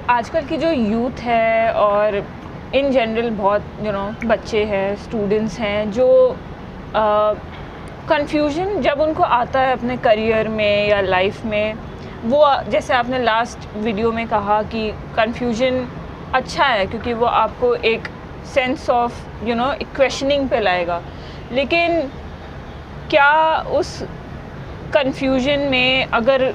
आजकल की जो यूथ है और इन जनरल बहुत बच्चे हैं, स्टूडेंट्स हैं जो कंफ्यूजन जब उनको आता है अपने करियर में या लाइफ में, वो जैसे आपने लास्ट वीडियो में कहा कि कंफ्यूजन अच्छा है क्योंकि वो आपको एक सेंस ऑफ क्वेश्चनिंग पे लाएगा। लेकिन क्या उस कंफ्यूजन में अगर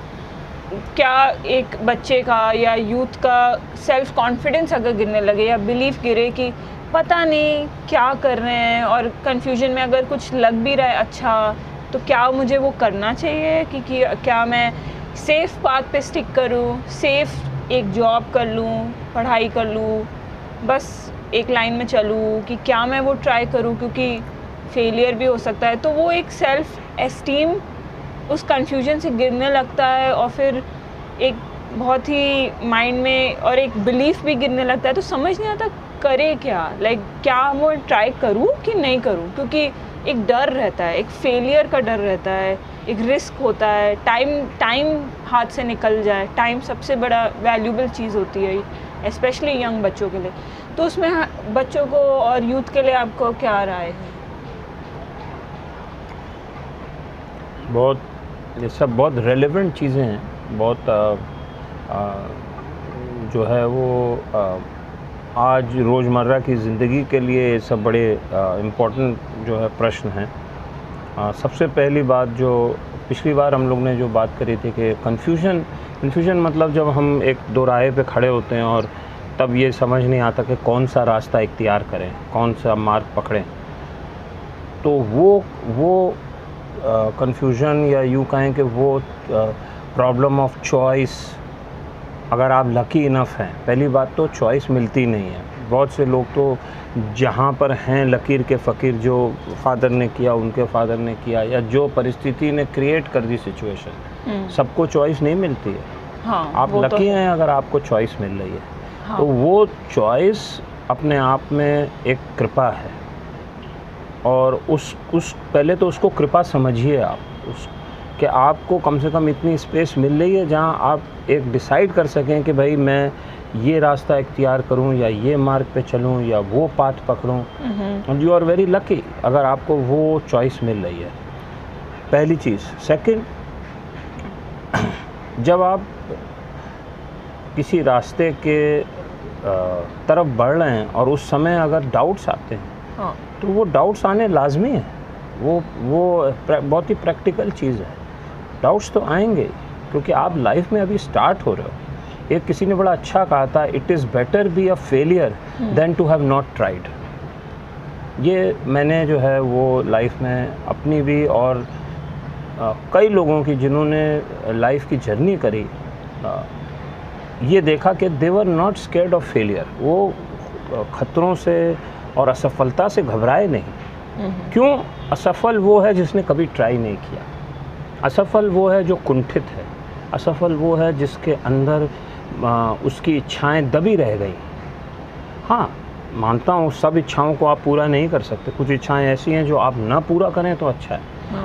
क्या एक बच्चे का या यूथ का सेल्फ कॉन्फिडेंस अगर गिरने लगे या बिलीफ गिरे कि पता नहीं क्या कर रहे हैं, और कंफ्यूजन में अगर कुछ लग भी रहा है अच्छा, तो क्या मुझे वो करना चाहिए कि क्या मैं सेफ़ पाथ पे स्टिक करूं, सेफ़ एक जॉब कर लूं, पढ़ाई कर लूं, बस एक लाइन में चलूं, कि क्या मैं वो ट्राई करूं क्योंकि फेलियर भी हो सकता है। तो वो एक सेल्फ एस्टीम उस कंफ्यूजन से गिरने लगता है और फिर एक बहुत ही माइंड में और एक बिलीफ भी गिरने लगता है। तो समझ नहीं आता करे क्या, क्या वो ट्राई करूं कि नहीं करूं, क्योंकि एक डर रहता है, एक फेलियर का डर रहता है, एक रिस्क होता है, टाइम हाथ से निकल जाए। टाइम सबसे बड़ा वैल्यूबल चीज़ होती है स्पेशली यंग बच्चों के लिए। तो उसमें बच्चों को और यूथ के लिए आपको क्या राय है? ये सब बहुत रेलेवेंट चीज़ें हैं, बहुत जो है वो आज रोज़मर्रा की ज़िंदगी के लिए सब बड़े इम्पोर्टेंट जो है प्रश्न हैं। सबसे पहली बात, जो पिछली बार हम लोग ने जो बात करी थी कि कन्फ्यूजन मतलब जब हम एक दो राह पे खड़े होते हैं और तब ये समझ नहीं आता कि कौन सा रास्ता इख्तियार करें, कौन सा मार्ग पकड़ें। तो वो कन्फ्यूजन या यूँ कहें कि वो प्रॉब्लम ऑफ चॉइस, अगर आप लकी इनफ हैं, पहली बात तो चॉइस मिलती नहीं है। बहुत से लोग तो जहाँ पर हैं लकीर के फ़कीर, जो फादर ने किया उनके फादर ने किया, या जो परिस्थिति ने क्रिएट कर दी सिचुएशन, सबको चॉइस नहीं मिलती है। हाँ, आप लकी हैं अगर आपको चॉइस मिल रही है। हाँ। तो वो चॉइस अपने आप में एक कृपा है, और उस पहले तो उसको कृपा समझिए आप, कि आपको कम से कम इतनी स्पेस मिल रही है जहां आप एक डिसाइड कर सकें कि भाई मैं ये रास्ता इख्तियार करूं या ये मार्ग पे चलूं या वो पाथ पकड़ूं। And you are very lucky अगर आपको वो चॉइस मिल रही है, पहली चीज़। सेकंड, जब आप किसी रास्ते के तरफ बढ़ रहे हैं और उस समय अगर डाउट्स आते हैं, हाँ, तो वो डाउट्स आने लाजमी है। वो बहुत ही प्रैक्टिकल चीज़ है। डाउट्स तो आएंगे क्योंकि आप लाइफ में अभी स्टार्ट हो रहे हो। एक किसी ने बड़ा अच्छा कहा था, it is better be a failure than to have not tried. ये मैंने जो है वो लाइफ में अपनी भी और कई लोगों की जिन्होंने लाइफ की जर्नी करी, ये देखा कि they were not scared of failure. वो खतरों से और असफलता से घबराए नहीं। क्यों? असफल वो है जिसने कभी ट्राई नहीं किया। असफल वो है जो कुंठित है। असफल वो है जिसके अंदर उसकी इच्छाएं दबी रह गई। हाँ, मानता हूँ सब इच्छाओं को आप पूरा नहीं कर सकते। कुछ इच्छाएं ऐसी हैं जो आप ना पूरा करें तो अच्छा है,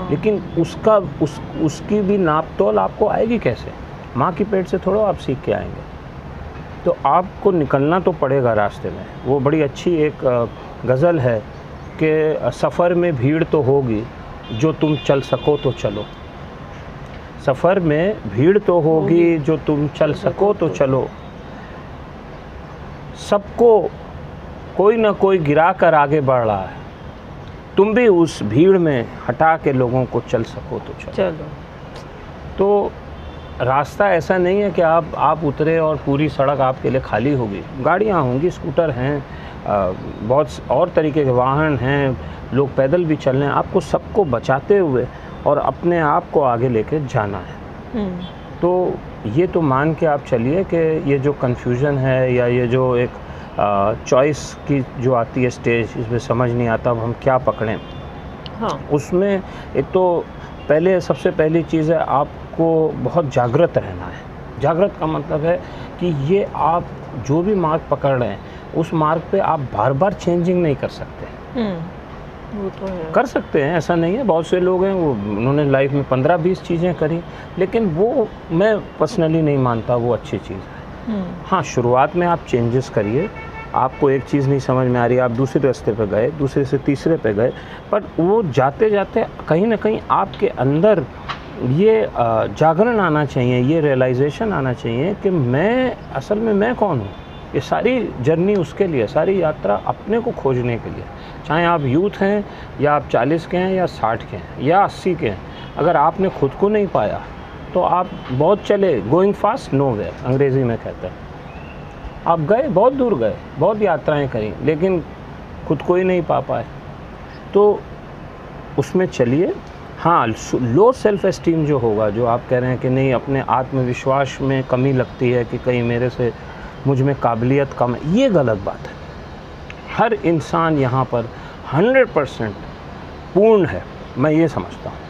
लेकिन उसकी भी नाप तोल आपको आएगी कैसे? माँ की पेट से थोड़ा आप सीख के आएंगे। तो आपको निकलना तो पड़ेगा रास्ते में। वो बड़ी अच्छी एक गज़ल है कि सफ़र में भीड़ तो होगी, जो तुम चल सको तो चलो। सफ़र में भीड़ तो होगी, जो तुम चल सको तो चलो। सबको कोई ना कोई गिरा कर आगे बढ़ रहा है, तुम भी उस भीड़ में हटा के लोगों को चल सको तो चलो। तो रास्ता ऐसा नहीं है कि आप उतरे और पूरी सड़क आपके लिए खाली होगी। गाड़ियाँ होंगी, स्कूटर हैं, बहुत और तरीके के वाहन हैं, लोग पैदल भी चल रहे हैं। आपको सबको बचाते हुए और अपने आप को आगे लेके जाना है। तो ये तो मान के आप चलिए कि ये जो कन्फ्यूज़न है या ये जो एक चॉइस की जो आती है स्टेज, इसमें समझ नहीं आता अब हम क्या पकड़ें। हाँ, उसमें एक तो सबसे पहली चीज़ है, आपको बहुत जागृत रहना है। जागृत का मतलब है कि ये आप जो भी मार्ग पकड़ रहे हैं, उस मार्ग पे आप बार बार चेंजिंग नहीं कर सकते। वो तो है। कर सकते हैं, ऐसा नहीं है। बहुत से लोग हैं उन्होंने लाइफ में 15-20 चीज़ें करी, लेकिन वो मैं पर्सनली नहीं मानता वो अच्छी चीज़ है। हाँ, शुरुआत में आप चेंजेस करिए, आपको एक चीज़ नहीं समझ में आ रही, आप दूसरे रास्ते पे गए, दूसरे से तीसरे पे गए, पर वो जाते जाते कहीं ना कहीं आपके अंदर ये जागरण आना चाहिए, ये रियलाइजेशन आना चाहिए कि मैं असल में मैं कौन हूँ। ये सारी जर्नी उसके लिए, सारी यात्रा अपने को खोजने के लिए, चाहे आप यूथ हैं या आप 40 के हैं या 60 के हैं या 80 के हैं, अगर आपने खुद को नहीं पाया तो आप बहुत चले, गोइंग फास्ट नोवेयर अंग्रेज़ी में कहते हैं। आप गए, बहुत दूर गए, बहुत यात्राएं करी, लेकिन खुद को ही नहीं पा पाए, तो उसमें चलिए। हाँ, लो सेल्फ़ एस्टीम जो होगा, जो आप कह रहे हैं कि नहीं, अपने आत्मविश्वास में कमी लगती है कि कहीं मेरे से, मुझ में काबिलियत कम है, ये गलत बात है। हर इंसान यहाँ पर 100% पूर्ण है, मैं ये समझता हूँ।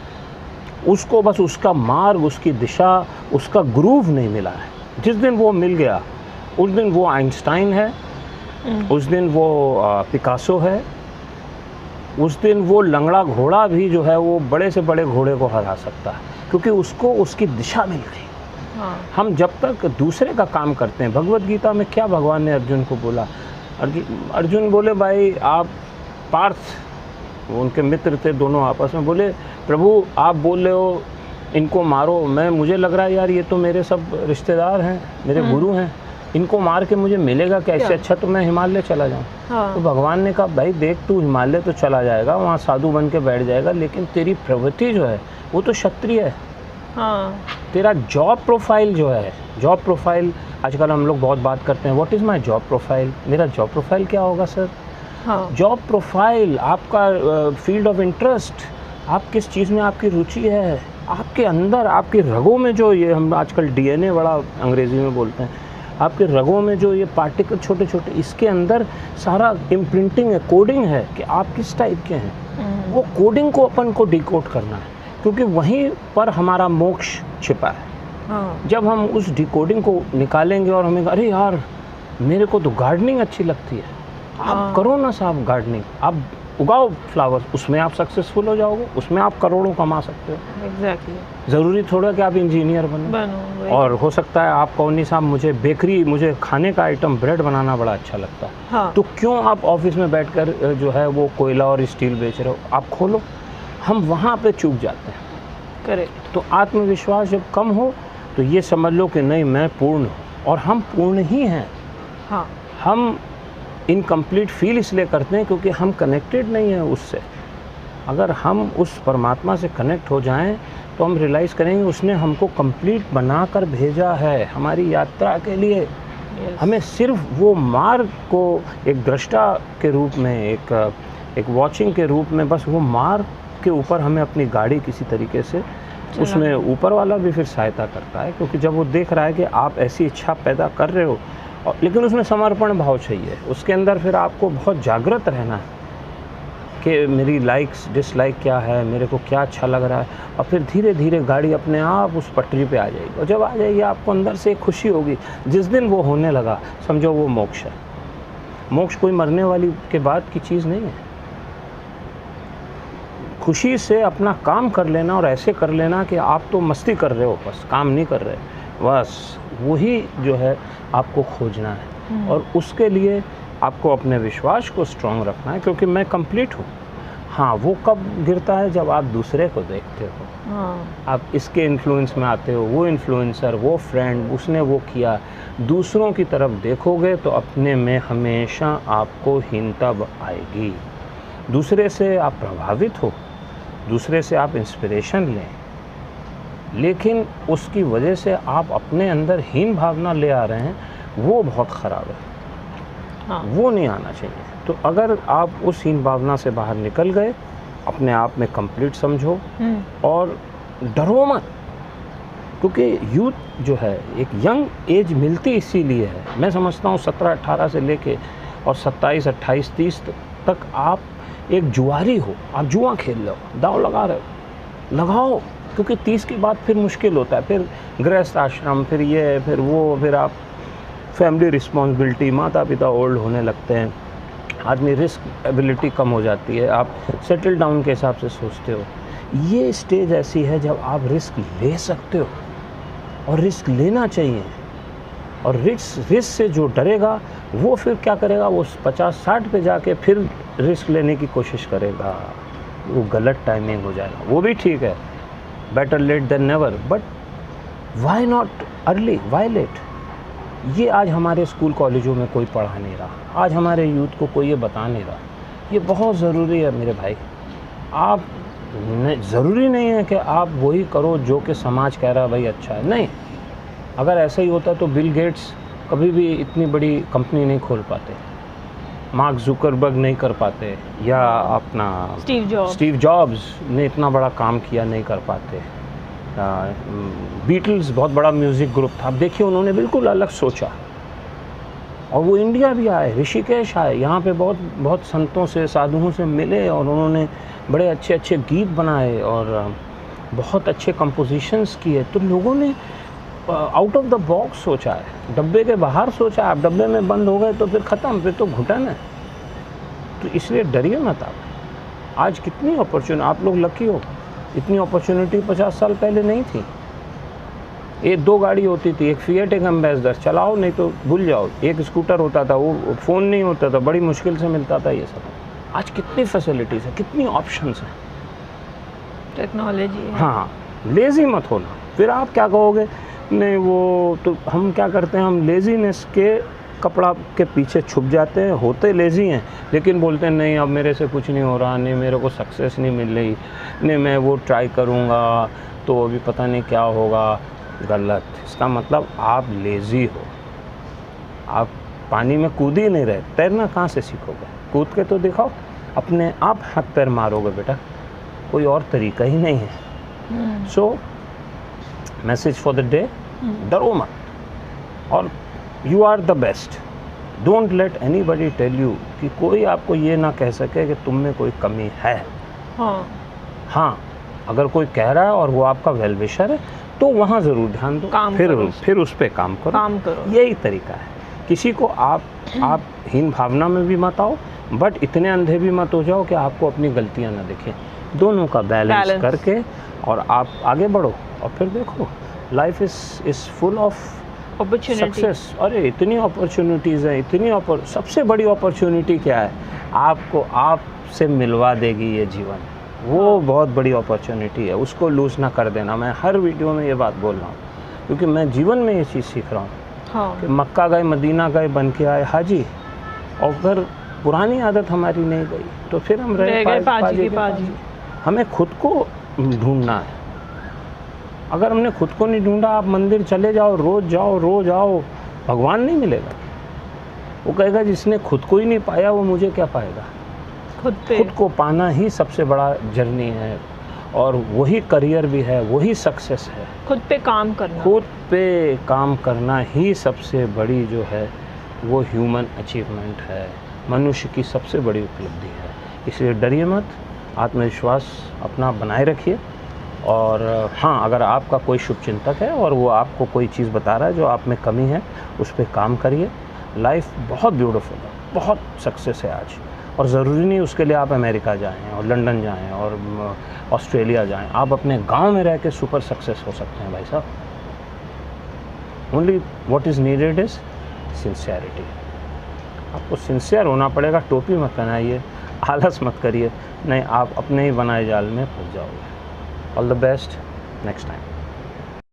उसको बस उसका मार्ग, उसकी दिशा, उसका ग्रूव नहीं मिला है। जिस दिन वो मिल गया, उस दिन वो आइंस्टाइन है, उस दिन वो पिकासो है, उस दिन वो लंगड़ा घोड़ा भी जो है वो बड़े से बड़े घोड़े को हरा सकता है, क्योंकि उसको उसकी दिशा मिल गई। हाँ। हम जब तक दूसरे का काम करते हैं, भगवत गीता में क्या भगवान ने अर्जुन को बोला, अर्जुन बोले, भाई आप पार्थ, उनके मित्र थे दोनों, आपस में बोले, प्रभु आप बोल रहे हो इनको मारो, मुझे लग रहा है यार ये तो मेरे सब रिश्तेदार हैं, मेरे गुरु हैं, इनको मार के मुझे मिलेगा क्या, इससे अच्छा तो मैं हिमालय चला जाऊँ। हाँ। तो भगवान ने कहा, भाई देख, तू हिमालय तो चला जाएगा, वहाँ साधु बन के बैठ जाएगा, लेकिन तेरी प्रवृत्ति जो है वो तो क्षत्रिय है। हाँ। तेरा जॉब प्रोफाइल जो है, जॉब प्रोफाइल आजकल हम लोग बहुत बात करते हैं, what is my job profile, मेरा जॉब प्रोफाइल क्या होगा सर? हाँ। जॉब प्रोफाइल आपका फील्ड ऑफ इंटरेस्ट, आप किस चीज़ में आपकी रुचि है, आपके अंदर, आपके रगों में जो, ये हम आजकल डीएनए बड़ा अंग्रेज़ी में बोलते हैं, आपके रगों में जो ये पार्टिकल छोटे छोटे, इसके अंदर सारा इम्प्रिंटिंग है, कोडिंग है कि आप किस टाइप के हैं। वो कोडिंग को अपन को डिकोड करना है, क्योंकि वहीं पर हमारा मोक्ष छिपा है। हाँ। जब हम उस डिकोडिंग को निकालेंगे और हमें, अरे यार मेरे को तो गार्डनिंग अच्छी लगती है, आप करो ना साहब गार्डनिंग, आप उगाओ फ्लावर, उसमें आप सक्सेसफुल हो जाओगे, उसमें आप करोड़ों कमा सकते हो। एग्जैक्टली। ज़रूरी थोड़ा कि आप इंजीनियर बनो। और हो सकता है आप कहो, नहीं साहब मुझे खाने का आइटम, ब्रेड बनाना बड़ा अच्छा लगता है। हाँ। तो क्यों आप ऑफिस में बैठकर जो है वो कोयला और स्टील बेच रहे हो, आप खोलो। हम वहाँ पे चूक जाते हैं। करेक्ट। तो आत्मविश्वास जब कम हो तो ये समझ लो कि नहीं, मैं पूर्ण हूँ, और हम पूर्ण ही हैं। हाँ। हम इनकम्प्लीट फील इसलिए करते हैं क्योंकि हम कनेक्टेड नहीं हैं उससे। अगर हम उस परमात्मा से कनेक्ट हो जाएं तो हम रियलाइज़ करेंगे उसने हमको कंप्लीट बनाकर भेजा है हमारी यात्रा के लिए। हमें सिर्फ वो मार्ग को एक दृष्टा के रूप में, एक वॉचिंग के रूप में, बस वो मार्ग के ऊपर हमें अपनी गाड़ी किसी तरीके से, उसमें ऊपर वाला भी फिर सहायता करता है, क्योंकि जब वो देख रहा है कि आप ऐसी इच्छा पैदा कर रहे हो, लेकिन उसमें समर्पण भाव चाहिए, उसके अंदर फिर आपको बहुत जागृत रहना है कि मेरी लाइक्स डिसलाइक क्या है, मेरे को क्या अच्छा लग रहा है, और फिर धीरे धीरे गाड़ी अपने आप उस पटरी पे आ जाएगी। और जब आ जाएगी आपको अंदर से एक खुशी होगी। जिस दिन वो होने लगा समझो वो मोक्ष है। मोक्ष कोई मरने वाली के बाद की चीज़ नहीं है। खुशी से अपना काम कर लेना, और ऐसे कर लेना कि आप तो मस्ती कर रहे हो, बस काम नहीं कर रहे, बस वही जो है आपको खोजना है। और उसके लिए आपको अपने विश्वास को स्ट्रॉन्ग रखना है, क्योंकि मैं कंप्लीट हूँ। हाँ, वो कब गिरता है? जब आप दूसरे को देखते हो। हाँ। आप इसके इन्फ्लुएंस में आते हो, वो इन्फ्लुएंसर, वो फ्रेंड, उसने वो किया, दूसरों की तरफ देखोगे तो अपने में हमेशा आपको हीनता आएगी। दूसरे से आप प्रभावित हो, दूसरे से आप इंस्पिरेशन लें, लेकिन उसकी वजह से आप अपने अंदर हीन भावना ले आ रहे हैं, वो बहुत ख़राब है। हाँ। वो नहीं आना चाहिए। तो अगर आप उस हीन भावना से बाहर निकल गए, अपने आप में कंप्लीट समझो और डरो मत, क्योंकि यूथ जो है, एक यंग एज मिलती इसीलिए है। मैं समझता हूँ 17-18 से लेके और 27-28, 30 तक आप एक जुआरी हो, आप जुआ खेल रहे हो, दाव लगा रहे हो, लगाओ, क्योंकि 30 के बाद फिर मुश्किल होता है, फिर गृहस्थ आश्रम, फिर ये, फिर वो, फिर आप फैमिली रिस्पॉन्सिबिलिटी, माता पिता ओल्ड होने लगते हैं, आदमी रिस्क एबिलिटी कम हो जाती है, आप सेटल डाउन के हिसाब से सोचते हो। ये स्टेज ऐसी है जब आप रिस्क ले सकते हो, और रिस्क लेना चाहिए, और रिस्क से जो डरेगा वो फिर क्या करेगा, वो 50-60 पे जाके फिर रिस्क लेने की कोशिश करेगा, वो गलत टाइमिंग हो जाएगा। वो भी ठीक है, better late than never, but why not early, why late? ये आज हमारे स्कूल कॉलेजों में कोई पढ़ा नहीं रहा, आज हमारे यूथ को कोई ये बता नहीं रहा। ये बहुत ज़रूरी है मेरे भाई। आप ज़रूरी नहीं है कि आप वही करो जो कि समाज कह रहा है भाई अच्छा है, नहीं। अगर ऐसा ही होता तो बिल गेट्स कभी भी इतनी बड़ी कंपनी नहीं खोल पाते, मार्क जुकरबर्ग नहीं कर पाते, या अपना स्टीव जॉब्स ने इतना बड़ा काम किया नहीं कर पाते। बीटल्स बहुत बड़ा म्यूज़िक ग्रुप था, अब देखिए उन्होंने बिल्कुल अलग सोचा और वो इंडिया भी आए, ऋषिकेश आए, यहाँ पे बहुत बहुत संतों से, साधुओं से मिले और उन्होंने बड़े अच्छे अच्छे गीत बनाए और बहुत अच्छे कंपोजिशंस किए। तो लोगों ने आउट ऑफ द बॉक्स सोचा है, डब्बे के बाहर सोचा है। आप डब्बे में बंद हो गए तो फिर ख़त्म, फिर तो घुटन है। तो इसलिए डरिए मत आप। आज कितनी अपॉर्चुनिटी, आप लोग लकी हो, इतनी अपॉर्चुनिटी 50 साल पहले नहीं थी। एक 2 गाड़ी होती थी, एक फिएट एक एम्बेसडर, चलाओ नहीं तो भूल जाओ। एक स्कूटर होता था, वो फ़ोन नहीं होता था, बड़ी मुश्किल से मिलता था ये सब। आज कितनी फैसिलिटीज़ है, कितनी ऑप्शंस हैं, टेक्नोलॉजी है। हाँ, लेज़ी मत होना। फिर आप क्या कहोगे, नहीं वो तो हम क्या करते हैं, हम लेज़ीनेस के कपड़ा के पीछे छुप जाते हैं, होते लेज़ी हैं लेकिन बोलते हैं नहीं अब मेरे से कुछ नहीं हो रहा, नहीं मेरे को सक्सेस नहीं मिल रही, नहीं मैं वो ट्राई करूँगा तो अभी पता नहीं क्या होगा। गलत। इसका मतलब आप लेज़ी हो, आप पानी में कूद ही नहीं रहे। तैरना कहाँ से सीखोगे, कूद के तो दिखाओ, अपने आप हाथ पैर मारोगे बेटा, कोई और तरीका ही नहीं है। So message for the day, डरो मत और you are the best. Don't let anybody tell you कि कोई आपको ये ना कह सके कि तुम में कोई कमी है। हाँ, अगर कोई कह रहा है और वो आपका वेल विशर है तो वहाँ ज़रूर ध्यान दो, फिर उस पर काम करो। यही तरीका है। किसी को आप हीन भावना में भी मत आओ, बट इतने अंधे भी मत हो जाओ कि आपको अपनी गलतियाँ ना दिखें। दोनों का बैलेंस करके और आप आगे बढ़ो और फिर देखो life is full of success. अरे इतनी अपॉर्चुनिटीज़ हैं, इतनी सबसे बड़ी अपॉर्चुनिटी क्या है, आपको आपसे मिलवा देगी ये जीवन, वो बहुत बड़ी अपॉर्चुनिटी है, उसको लूज़ ना कर देना। मैं हर वीडियो में ये बात बोल रहा हूँ क्योंकि मैं जीवन में ये चीज़ सीख रहा हूँ कि मक्का गए, मदीना गए, बन के आए हाजी, और अगर पुरानी आदत हमारी नहीं गई तो फिर हम रह गए पाजी। हमें खुद को ढूंढना है। अगर हमने खुद को नहीं ढूंढा, आप मंदिर चले जाओ, रोज़ आओ, भगवान नहीं मिलेगा। वो कहेगा जिसने खुद को ही नहीं पाया वो मुझे क्या पाएगा। खुद को पाना ही सबसे बड़ा जर्नी है और वही करियर भी है, वही सक्सेस है। खुद पे काम करना ही सबसे बड़ी जो है वो ह्यूमन अचीवमेंट है, मनुष्य की सबसे बड़ी उपलब्धि है। इसलिए डरिए मत, आत्मविश्वास अपना बनाए रखिए। और हाँ, अगर आपका कोई शुभचिंतक है और वो आपको कोई चीज़ बता रहा है जो आप में कमी है, उस पर काम करिए। लाइफ बहुत ब्यूटीफुल है, बहुत सक्सेस है आज, और ज़रूरी नहीं उसके लिए आप अमेरिका जाएं और लंदन जाएं और ऑस्ट्रेलिया जाएं। आप अपने गांव में रह के सुपर सक्सेस हो सकते हैं भाई साहब। Only what is needed is sincerity. आपको सिंसियर होना पड़ेगा। टोपी मत पहनाइए, आलस मत करिए, नहीं आप अपने ही बनाए जाल में फंस जाओगे। All the best, next time.